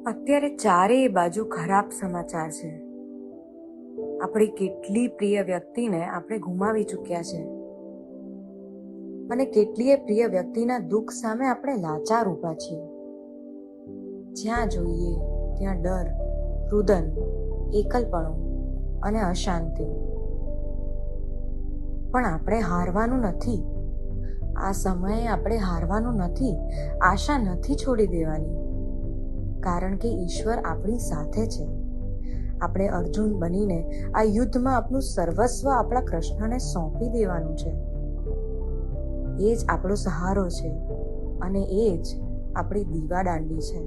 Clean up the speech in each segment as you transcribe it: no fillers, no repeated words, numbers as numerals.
અત્યારે ચારેય બાજુ ખરાબ સમાચાર છે. આપણી કેટલી પ્રિય વ્યક્તિને આપણે ગુમાવી ચૂક્યા છે અને કેટલીય પ્રિય વ્યક્તિના દુઃખ સામે આપણે લાચાર ઊભા છીએ. જ્યાં જોઈએ ત્યાં ડર, રુદન, એકલપણું અને અશાંતિ. પણ આપણે હારવાનું નથી. આ સમયે આપણે હારવાનું નથી. આશા નથી છોડી દેવાની, કારણ કે ઈશ્વર આપણી સાથે છે. આપણે અર્જુન બનીને આ યુદ્ધમાં આપણું સર્વસ્વ આપણા કૃષ્ણને સોંપી દેવાનું છે. એ જ આપણો સહારો છે અને એ જ આપણી દીવાદાંડી છે.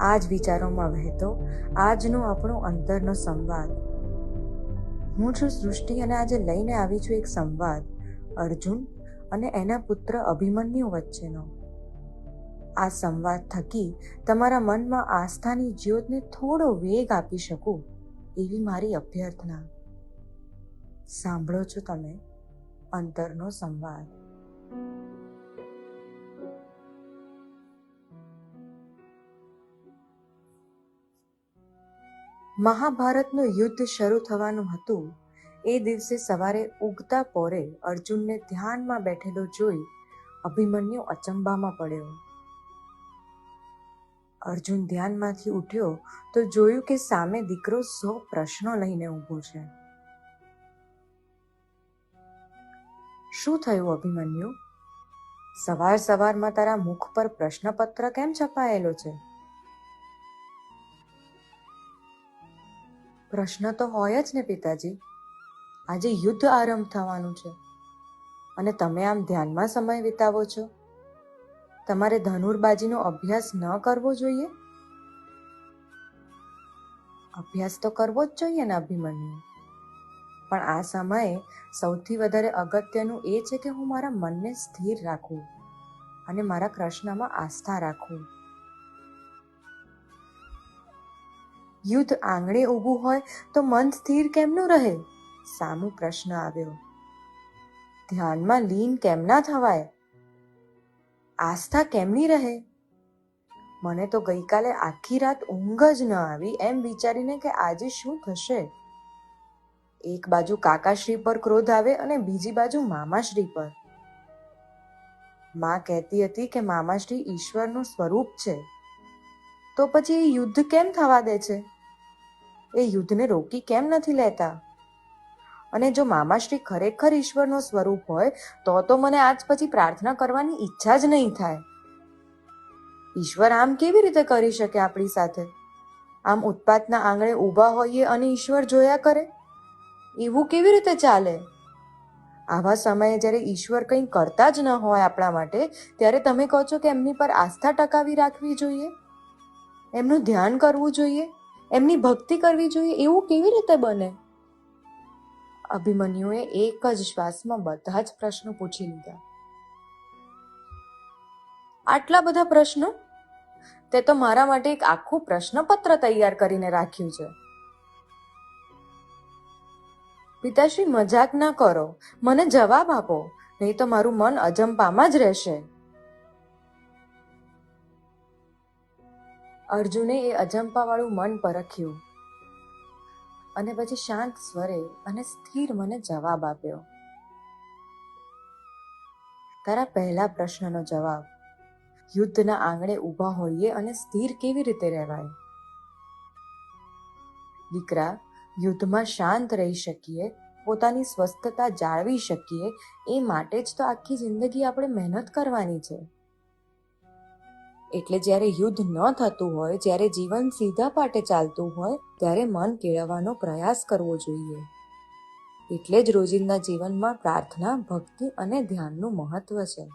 આ જ વિચારોમાં વહેતો આજનો આપણો અંતરનો સંવાદ. હું છું સૃષ્ટિ અને આજે લઈને આવી છું એક સંવાદ અર્જુન અને એના પુત્ર અભિમન્યુ વચ્ચેનો. આ સંવાદ થકી તમારા મનમાં આસ્થાની જ્યોતને થોડો વેગ આપી શકું એવી મારી અભ્યર્થના. સાંભળો છો તમે અંતરનો સંવાદ. મહાભારતનું યુદ્ધ શરૂ થવાનું હતું એ દિવસે સવારે ઉગતા પોરે અર્જુનને ધ્યાનમાં બેઠેલો જોઈ અભિમન્યુ અચંબામાં પડ્યો. અર્જુન ધ્યાનમાંથી ઉઠ્યો તો જોયું કે સામે દીકરો 100 પ્રશ્નો લઈને ઊભો છે. શું થયું અભિમન્યુ? સવાર સવારમાં તારા મુખ પર પ્રશ્નપત્ર કેમ છપાયેલો છે? પ્રશ્ન તો હોય જ ને પિતાજી. આજે યુદ્ધ આરંભ થવાનું છે અને તમે આમ ધ્યાનમાં સમય વિતાવો છો. તમારે ધનુર્બાજીનો અભ્યાસ ન કરવો જોઈએ? અભ્યાસ તો કરવો જ જોઈએ ને અભિમન્યુ. પણ આ સમયે સૌથી વધારે અગત્યનું એ છે કે હું મારા મનને સ્થિર રાખું અને મારા કૃષ્ણમાં આસ્થા રાખું. યુદ્ધ આંગણે ઊભું હોય તો મન સ્થિર કેમનું રહે? સામો પ્રશ્ન આવ્યો. ધ્યાનમાં લીન કેમ ના થવાય? આસ્થા કેમની રહે? મને તો ગઈકાલે આખી રાત ઊંઘ જ ન આવી એમ વિચારીને કે આજે શું થશે. એક બાજુ કાકાશ્રી પર ક્રોધ આવે અને બીજી બાજુ મામાશ્રી પર. માં કહેતી હતી કે મામાશ્રી ઈશ્વરનું સ્વરૂપ છે, તો પછી એ યુદ્ધ કેમ થવા દે છે? એ યુદ્ધને રોકી કેમ નથી લેતા? અને જો મામાશ્રી ખરેખર ઈશ્વરનો સ્વરૂપ હોય તો મને આજ પછી પ્રાર્થના કરવાની ઈચ્છા જ નહીં થાય. ઈશ્વર આમ કેવી રીતે કરી શકે આપણી સાથે? આમ ઉત્પાતના આંગણે ઊભા હોઈએ અને ઈશ્વર જોયા કરે? એવું કેવી રીતે ચાલે? આવા સમયે જ્યારે ઈશ્વર કંઈ કરતા જ ન હોય આપણા માટે, ત્યારે તમે કહો છો કે એમની પર આસ્થા ટકાવી રાખવી જોઈએ, એમનું ધ્યાન કરવું જોઈએ, એમની ભક્તિ કરવી જોઈએ. એવું કેવી રીતે બને? અભિમન્યુએ એક જ શ્વાસમાં બધા જ પ્રશ્નો પૂછી લીધા. આટલા બધા પ્રશ્નો? તે તો મારા માટે એક આખું પ્રશ્નપત્ર તૈયાર કરીને રાખ્યું છે. પિતાશ્રી, મજાક ના કરો, મને જવાબ આપો, નહીં તો મારું મન અજંપામાં જ રહેશે. અર્જુને એ અજંપાવાળું મન પરખ્યું અને પછી શાંત સ્વરે અને સ્થિર મને જવાબ આપ્યો. તારા પહેલા પ્રશ્નનો જવાબ. યુદ્ધના આંગણે ઊભા હોઈએ અને સ્થિર કેવી રીતે રહેવાય? દીકરા, યુદ્ધમાં શાંત રહી શકીએ, પોતાની સ્વસ્થતા જાળવી શકીએ, એ માટે જ તો આખી જિંદગી આપણે મહેનત કરવાની છે. એટલે જ્યારે યુદ્ધ ન થતું હોય, જ્યારે જીવન સીધા પાટે ચાલતું હોય, ત્યારે મન કેળવવાનો પ્રયાસ કરવો જોઈએ. એટલે જ રોજિંદા જીવનમાં પ્રાર્થના, ભક્તિ અને ધ્યાનનું મહત્વ છે.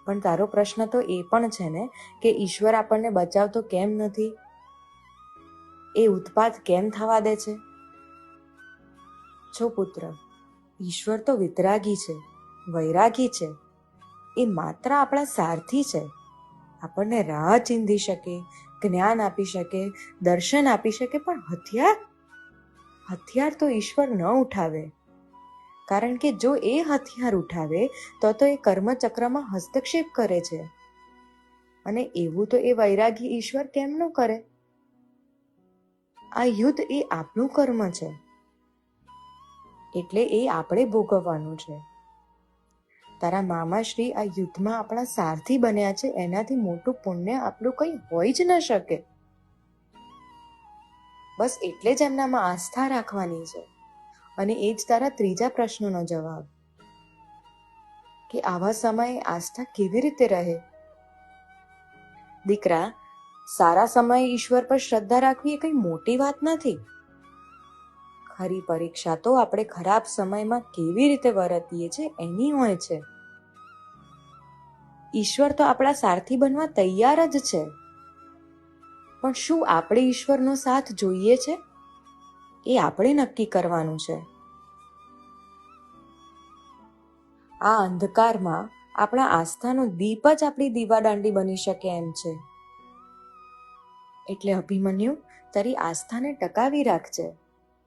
પણ તારો પ્રશ્ન તો એ પણ છે ને કે ઈશ્વર આપણને બચાવતો કેમ નથી? એ ઉત્પાત કેમ થવા દે છે? છો પુત્ર, ઈશ્વર તો વિતરાગી છે, વૈરાગી છે. એ માત્ર આપણા સારથી છે. આપણને રાહ ચીંધી શકે, જ્ઞાન આપી શકે, દર્શન આપી શકે, પણ હથિયાર તો ઈશ્વર ન ઉઠાવે. કારણ કે જો એ હથિયાર ઉઠાવે તો એ કર્મચક્રમાં હસ્તક્ષેપ કરે છે અને એવું તો એ વૈરાગી ઈશ્વર કેમ ન કરે? આ યુદ્ધ એ આપણું કર્મ છે, એટલે એ આપણે ભોગવવાનું છે. તારા મામાશ્રી આ યુદ્ધમાં આપણા સારથી બન્યા છે, એનાથી મોટું પુણ્ય આપણું કંઈ હોઈ જ ન શકે. બસ એટલે જ એમનામાં આસ્થા રાખવાની છે. અને એ જ તારા ત્રીજા પ્રશ્નનો જવાબ, કે આવા સમયે આસ્થા કેવી રીતે રહે? દીકરા, સારા સમયે ઈશ્વર પર શ્રદ્ધા રાખવી એ કંઈ મોટી વાત નથી. ખરી પરીક્ષા તો આપણે ખરાબ સમયમાં કેવી રીતે વર્તીએ છીએ એની હોય છે. ઈશ્વર તો આપણા સારથી બનવા તૈયાર જ છે, પણ શું આપણે ઈશ્વરનો સાથ જોઈએ છે? એ આપણે નક્કી કરવાનું છે. આ અંધકારમાં આપણા આસ્થાનો દીપ જ આપણી દીવાદાંડી બની શકે એમ છે. એટલે અભિમન્યુ, તારી આસ્થાને ટકાવી રાખજે,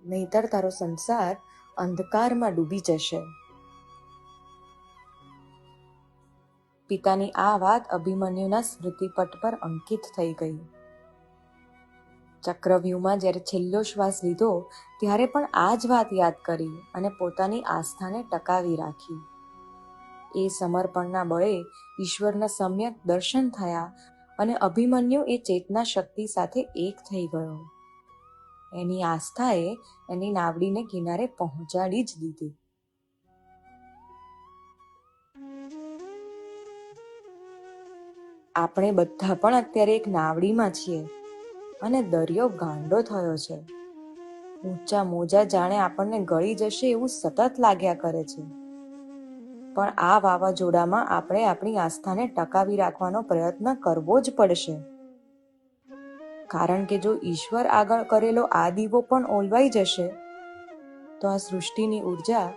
નહીતર તારો સંસાર અંધકારમાં ડૂબી જશે. પિતાની આ વાત અભિમન્યુના સ્મૃતિપટ પર અંકિત થઈ ગઈ. ચક્રવ્યૂહમાં જ્યારે છેલ્લો શ્વાસ લીધો ત્યારે પણ આ જ વાત યાદ કરી અને પોતાની આસ્થાને ટકાવી રાખી. એ સમર્પણના બળે ઈશ્વરના સમ્યક દર્શન થયા અને અભિમન્યુ એ ચેતના શક્તિ સાથે એક થઈ ગયો. એની આસ્થાએ એની નાવડીને કિનારે પહોંચાડી જ દીધી. આપણે બધા પણ અત્યારે એક નાવડીમાં છીએ અને દરિયો ગાંડો થયો છે. ઊંચા મોજા જાણે આપણને ગળી જશે એવું સતત લાગ્યા કરે છે. પણ આ વાવાઝોડામાં આપણે આપણી આસ્થાને ટકાવી રાખવાનો પ્રયત્ન કરવો જ પડશે. કારણ કે જો ઈશ્વર આગળ કરેલો આ દીવો પણ ઓલવાઈ જશે તો આ સૃષ્ટિની ઉર્જા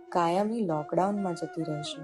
કાયમી લોકડાઉનમાં જતી રહેશે.